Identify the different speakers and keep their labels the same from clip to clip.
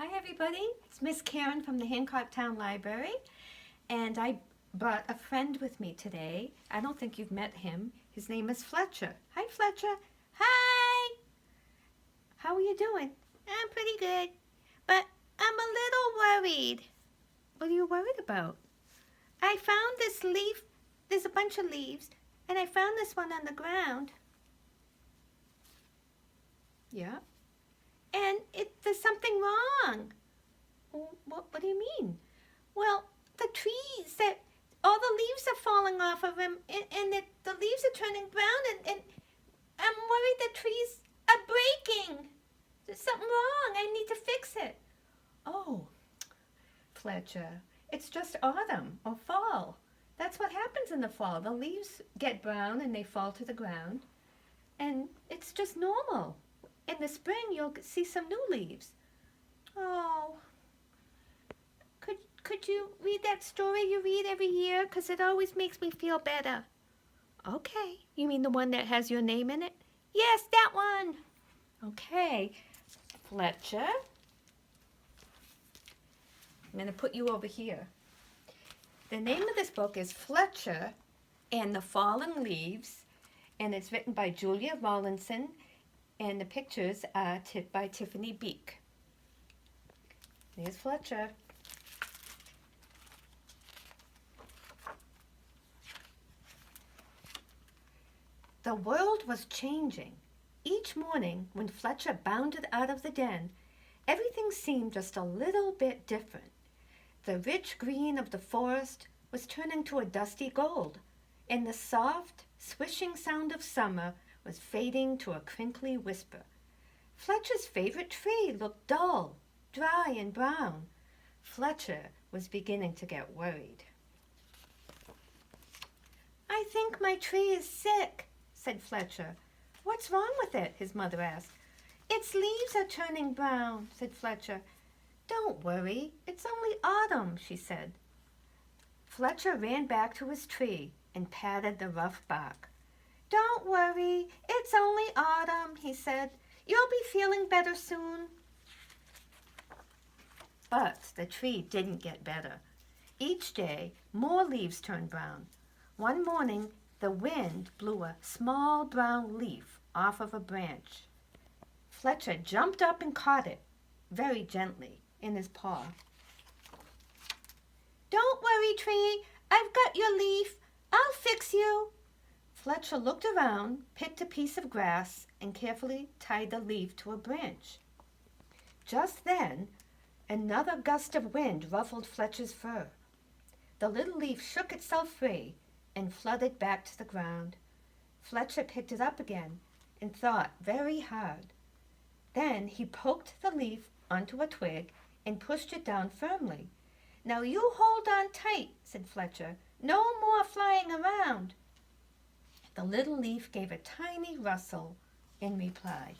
Speaker 1: Hi everybody, it's Miss Karen from the Hancock Town Library, and I brought a friend with me today. I don't think you've met him. His name is Fletcher. Hi Fletcher. Hi! How are you doing? I'm pretty good, but I'm a little worried. What are you worried about? I found this leaf. There's a bunch of leaves, and I found this one on the ground. Yeah. And there's something wrong. What do you mean? Well, the trees, that all the leaves are falling off of them, and the leaves are turning brown, and I'm worried the trees are breaking. There's something wrong. I need to fix it. Oh, Fletcher, it's just autumn or fall. That's what happens in the fall. The leaves get brown and they fall to the ground, and it's just normal. In the spring, you'll see some new leaves. Oh, could you read that story you read every year? Because it always makes me feel better. Okay, you mean the one that has your name in it? Yes, that one. Okay, Fletcher. I'm going to put you over here. The name of this book is Fletcher and the Fallen Leaves, and it's written by Julia Rawlinson, and the pictures are by Tiffany Beek. Here's Fletcher. The world was changing. Each morning, when Fletcher bounded out of the den, everything seemed just a little bit different. The rich green of the forest was turning to a dusty gold, and the soft, swishing sound of summer was fading to a crinkly whisper. Fletcher's favorite tree looked dull, dry, and brown. Fletcher was beginning to get worried. I think my tree is sick, said Fletcher. What's wrong with it? His mother asked. Its leaves are turning brown, said Fletcher. Don't worry, it's only autumn, she said. Fletcher ran back to his tree and patted the rough bark. Don't worry, it's only autumn, he said. You'll be feeling better soon. But the tree didn't get better. Each day, more leaves turned brown. One morning, the wind blew a small brown leaf off of a branch. Fletcher jumped up and caught it, very gently, in his paw. Don't worry, tree. I've got your leaf. I'll fix you. Fletcher looked around, picked a piece of grass, and carefully tied the leaf to a branch. Just then, another gust of wind ruffled Fletcher's fur. The little leaf shook itself free and fluttered back to the ground. Fletcher picked it up again and thought very hard. Then he poked the leaf onto a twig and pushed it down firmly. Now you hold on tight, said Fletcher. No more flying around. The little leaf gave a tiny rustle in reply.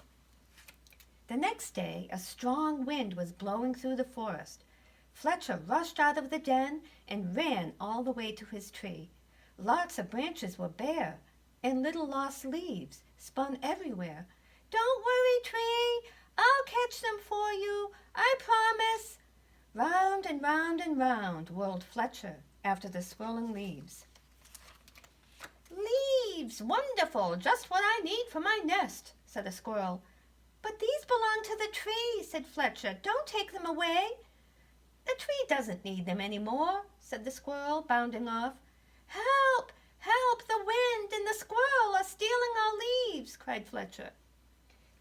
Speaker 1: The next day, a strong wind was blowing through the forest. Fletcher rushed out of the den and ran all the way to his tree. Lots of branches were bare, and little lost leaves spun everywhere. Don't worry, tree. I'll catch them for you. I promise. Round and round and round whirled Fletcher after the swirling leaves. Leaves! Wonderful! Just what I need for my nest, said a squirrel. But these belong to the tree, said Fletcher. Don't take them away. The tree doesn't need them any more, said the squirrel, bounding off. Help! Help! The wind and the squirrel are stealing our leaves, cried Fletcher.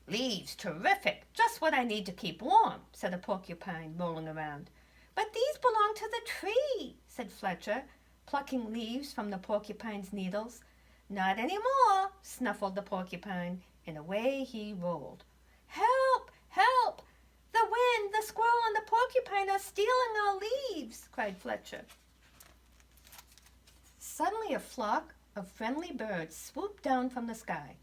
Speaker 1: Leaves, terrific! Just what I need to keep warm, said a porcupine, rolling around. But these belong to the tree, said Fletcher, plucking leaves from the porcupine's needles. Not any more, snuffled the porcupine, and away he rolled. Help! Help! The wind, the squirrel, and the porcupine are stealing our leaves, cried Fletcher. Suddenly a flock of friendly birds swooped down from the sky.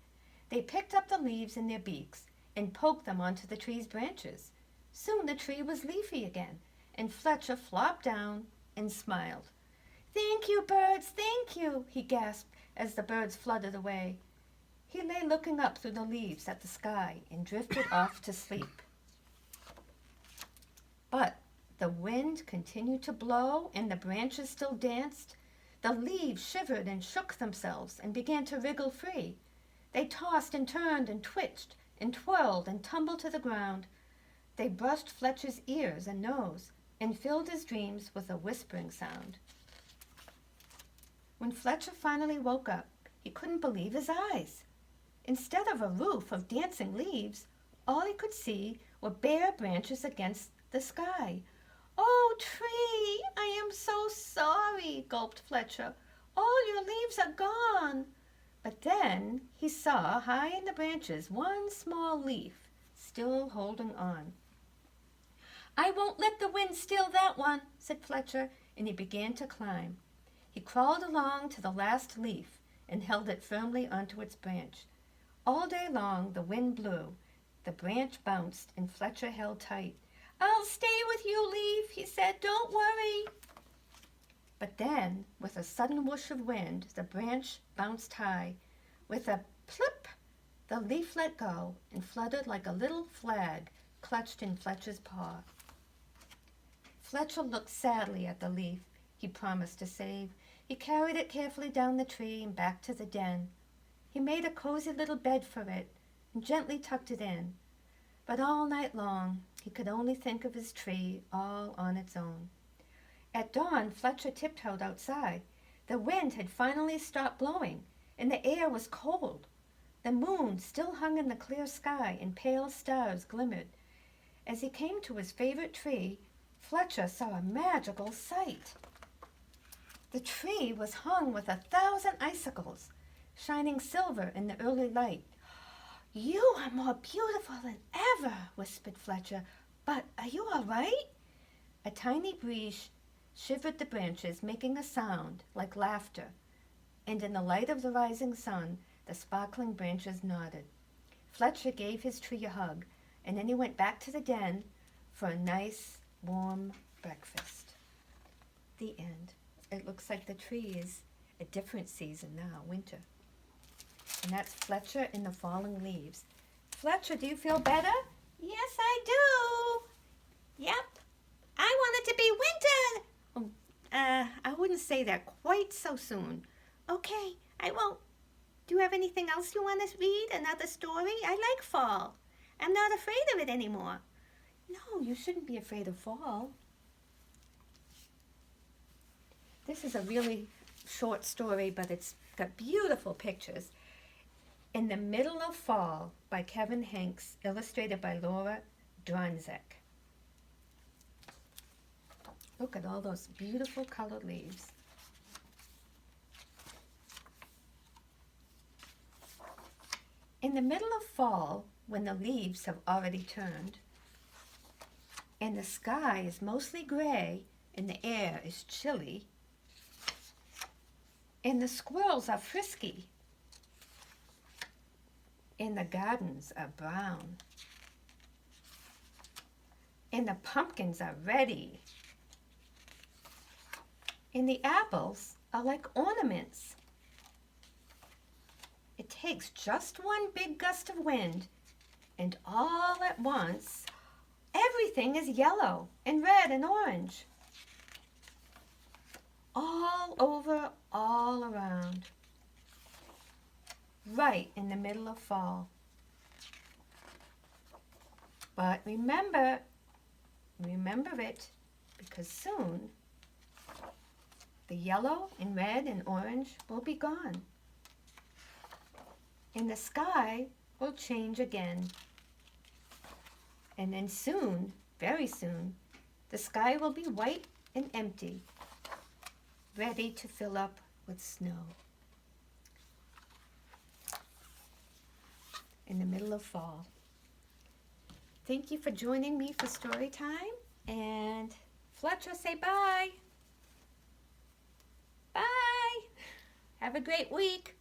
Speaker 1: They picked up the leaves in their beaks and poked them onto the tree's branches. Soon the tree was leafy again, and Fletcher flopped down and smiled. Thank you, birds, thank you, he gasped as the birds fluttered away. He lay looking up through the leaves at the sky and drifted off to sleep. But the wind continued to blow and the branches still danced. The leaves shivered and shook themselves and began to wriggle free. They tossed and turned and twitched and twirled and tumbled to the ground. They brushed Fletcher's ears and nose and filled his dreams with a whispering sound. When Fletcher finally woke up, he couldn't believe his eyes. Instead of a roof of dancing leaves, all he could see were bare branches against the sky. "Oh, tree, I am so sorry," gulped Fletcher. "All your leaves are gone." But then he saw high in the branches one small leaf, still holding on. "I won't let the wind steal that one," said Fletcher, and he began to climb. He crawled along to the last leaf and held it firmly onto its branch. All day long the wind blew. The branch bounced and Fletcher held tight. "I'll stay with you, leaf," he said. "Don't worry." But then, with a sudden whoosh of wind, the branch bounced high. With a plip, the leaf let go and fluttered like a little flag clutched in Fletcher's paw. Fletcher looked sadly at the leaf he promised to save. He carried it carefully down the tree and back to the den. He made a cozy little bed for it and gently tucked it in. But all night long he could only think of his tree all on its own. At dawn, Fletcher tiptoed outside. The wind had finally stopped blowing, and the air was cold. The moon still hung in the clear sky, and pale stars glimmered. As he came to his favorite tree, Fletcher saw a magical sight. The tree was hung with 1,000 icicles, shining silver in the early light. "You are more beautiful than ever," whispered Fletcher. "But are you all right?" A tiny breeze shivered the branches, making a sound like laughter, and in the light of the rising sun, the sparkling branches nodded. Fletcher gave his tree a hug, and then he went back to the den for a nice, warm breakfast. The end. It looks like the tree is a different season now, winter. And that's Fletcher in the Falling Leaves. Fletcher, do you feel better?
Speaker 2: "Yes, I do. Yep. I want it to be winter."
Speaker 1: I wouldn't say that quite so soon.
Speaker 2: "Okay, I won't. Do you have anything else you want to read? Another story? I like fall. I'm not afraid of it anymore."
Speaker 1: No, you shouldn't be afraid of fall. This is a really short story, but it's got beautiful pictures. In the Middle of Fall by Kevin Hanks, illustrated by Laura Dronzek. Look at all those beautiful colored leaves. In the middle of fall, when the leaves have already turned, and the sky is mostly gray and the air is chilly, and the squirrels are frisky, and the gardens are brown, and the pumpkins are ready, and the apples are like ornaments. It takes just one big gust of wind, and all at once, everything is yellow and red and orange. All over, all around. Right in the middle of fall. But remember it, because soon the yellow and red and orange will be gone. And the sky will change again. And then soon, very soon, the sky will be white and empty, ready to fill up with snow. In the middle of fall. Thank you for joining me for story time. And Fletcher, say bye. Bye. Have a great week.